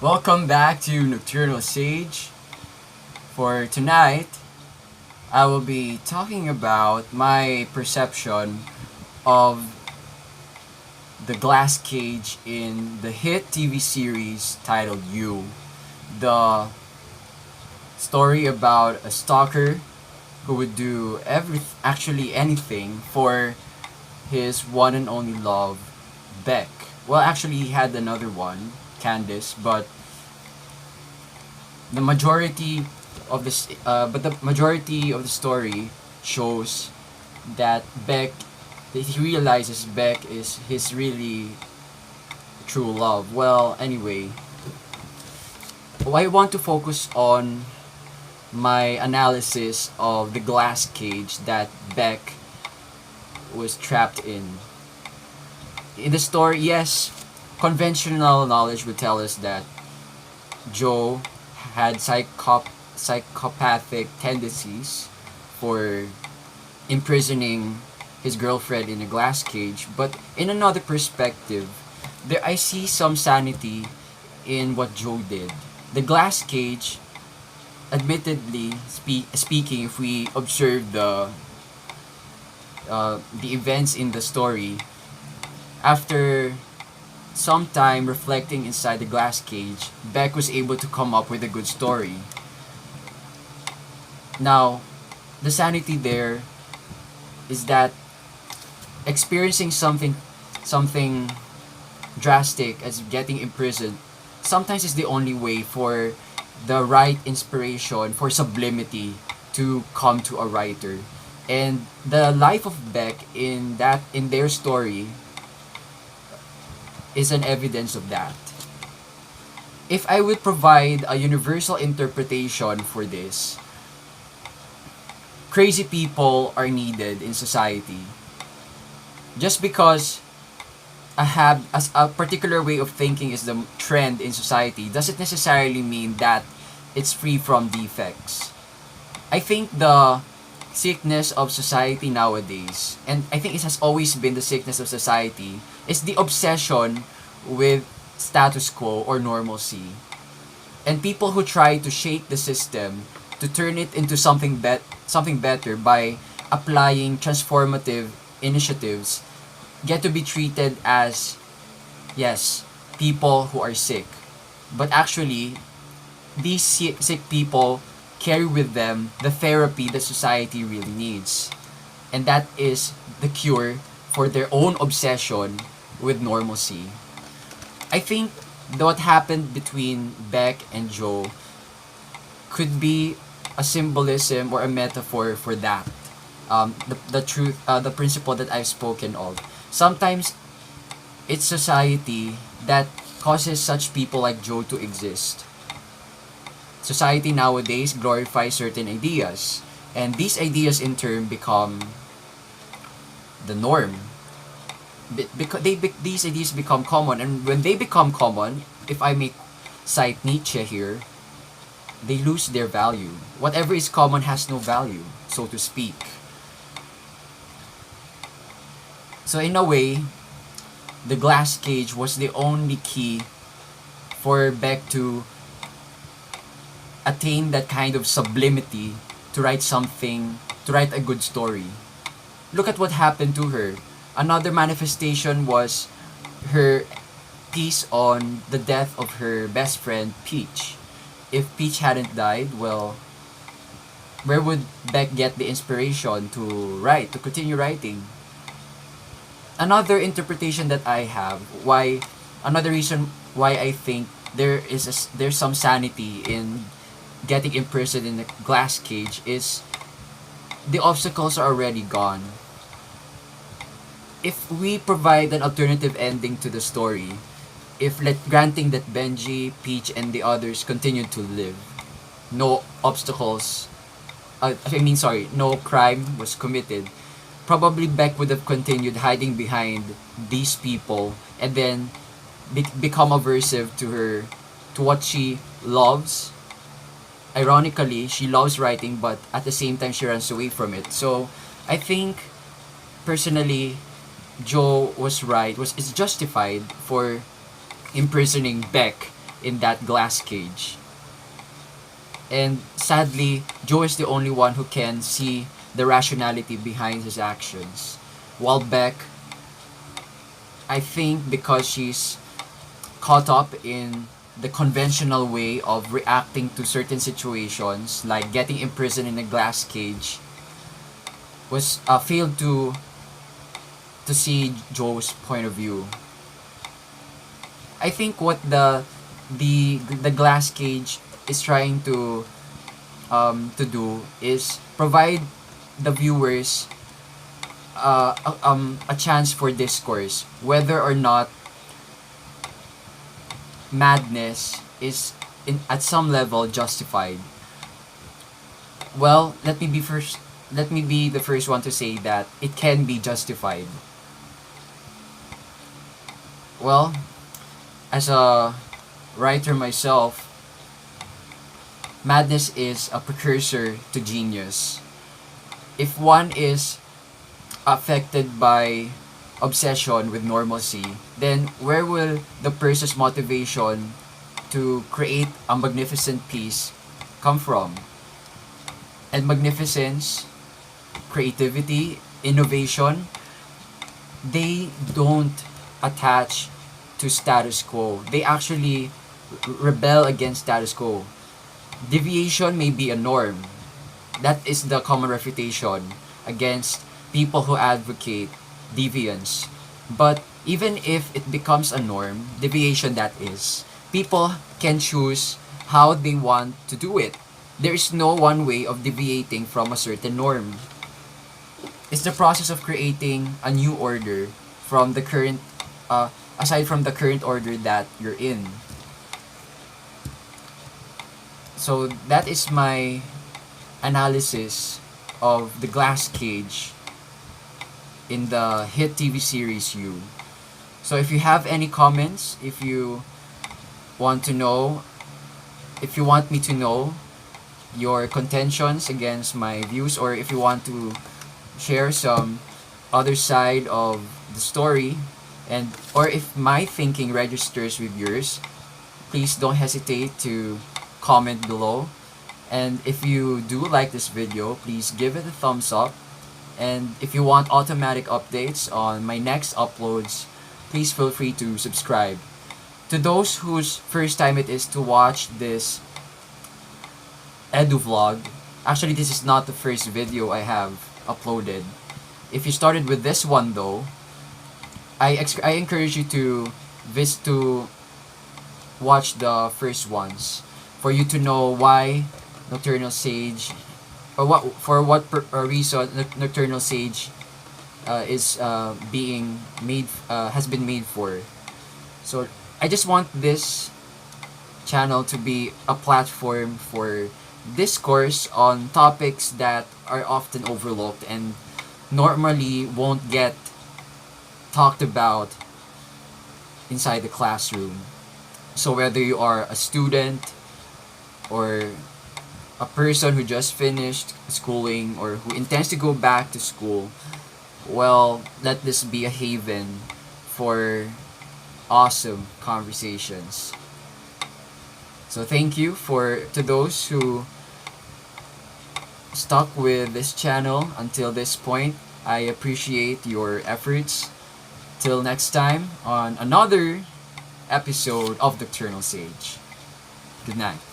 Welcome back to Nocturnal Sage. For tonight, I will be talking about my perception of the glass cage in the hit TV series titled You. The story about a stalker who would do actually anything for his one and only love, Beck. Well, actually, he had another one, Candice, the majority the majority of the story shows that he realizes Beck is his really true love. Well, anyway, I want to focus on my analysis of the glass cage that Beck was trapped in. In the story, yes, conventional knowledge would tell us that Joe had psychopathic tendencies for imprisoning his girlfriend in a glass cage. But in another perspective, I see some sanity in what Joe did. The glass cage, admittedly speaking, if we observe the events in the story, after some time reflecting inside the glass cage, Beck was able to come up with a good story. Now, the sanity there is that experiencing something drastic as getting imprisoned sometimes is the only way for the right inspiration for sublimity to come to a writer. And the life of Beck in their story is an evidence of that. If I would provide a universal interpretation for this, crazy people are needed in society. Just because a particular way of thinking is the trend in society doesn't necessarily mean that it's free from defects. I think the sickness of society nowadays, and I think it has always been the sickness of society, is the obsession with status quo or normalcy. And people who try to shake the system to turn it into something better by applying transformative initiatives get to be treated as, yes, people who are sick. But actually, these sick people carry with them the therapy that society really needs. And that is the cure for their own obsession with normalcy. I think what happened between Beck and Joe could be a symbolism or a metaphor for that. The truth, the principle that I've spoken of. Sometimes it's society that causes such people like Joe to exist. Society nowadays glorifies certain ideas, and these ideas in turn become the norm. Because these ideas become common, and when they become common, if I may cite Nietzsche here, they lose their value. Whatever is common has no value, so to speak. So in a way, the glass cage was the only key for Beck to attain that kind of sublimity to write a good story. Look at what happened to her. Another manifestation was her piece on the death of her best friend, Peach. If Peach hadn't died, well, where would Beck get the inspiration to continue writing? Another interpretation that I have, another reason why I think there's some sanity in getting imprisoned in a glass cage is the obstacles are already gone. If we provide an alternative ending to the story, granting that Benji, Peach, and the others continued to live, no obstacles, no crime was committed, probably Beck would have continued hiding behind these people and then become aversive to what she loves. Ironically, she loves writing, but at the same time, she runs away from it. So, I think, personally, Joe was right, is justified for imprisoning Beck in that glass cage. And sadly, Joe is the only one who can see the rationality behind his actions. While Beck, I think because she's caught up in the conventional way of reacting to certain situations, like getting imprisoned in a glass cage, was failed to see Joe's point of view. I think what the glass cage is trying to do is provide the viewers a chance for discourse, whether or not madness is at some level justified. Well, let me be the first one to say that it can be justified. Well, as a writer myself, madness is a precursor to genius. If one is affected by obsession with normalcy, then where will the person's motivation to create a magnificent piece come from? And magnificence, creativity, innovation, they don't attach to status quo. They actually rebel against status quo. Deviation may be a norm. That is the common refutation against people who advocate deviance. But even if it becomes a norm, deviation that is, people can choose how they want to do it. There is no one way of deviating from a certain norm. It's the process of creating a new order from the current, aside from the current order that you're in. So that is my analysis of the glass cage in the hit TV series You. So if you have any comments, if you want to know, if you want me to know your contentions against my views, or if you want to share some other side of the story, and or if my thinking registers with yours, please don't hesitate to comment below. And if you do like this video, please give it a thumbs up. And if you want automatic updates on my next uploads, please feel free to subscribe. To those whose first time it is to watch this edu vlog, actually this is not the first video I have uploaded. If you started with this one though, I encourage you to watch the first ones for you to know why Nocturnal Sage, or what reason Nocturnal Sage is being made, has been made for. So I just want this channel to be a platform for discourse on topics that are often overlooked and normally won't get talked about inside the classroom. So whether you are a student or a person who just finished schooling or who intends to go back to school, well, let this be a haven for awesome conversations. So thank you to those who stuck with this channel until this point. I appreciate your efforts. Till next time on another episode of Nocturnal Sage. Good night.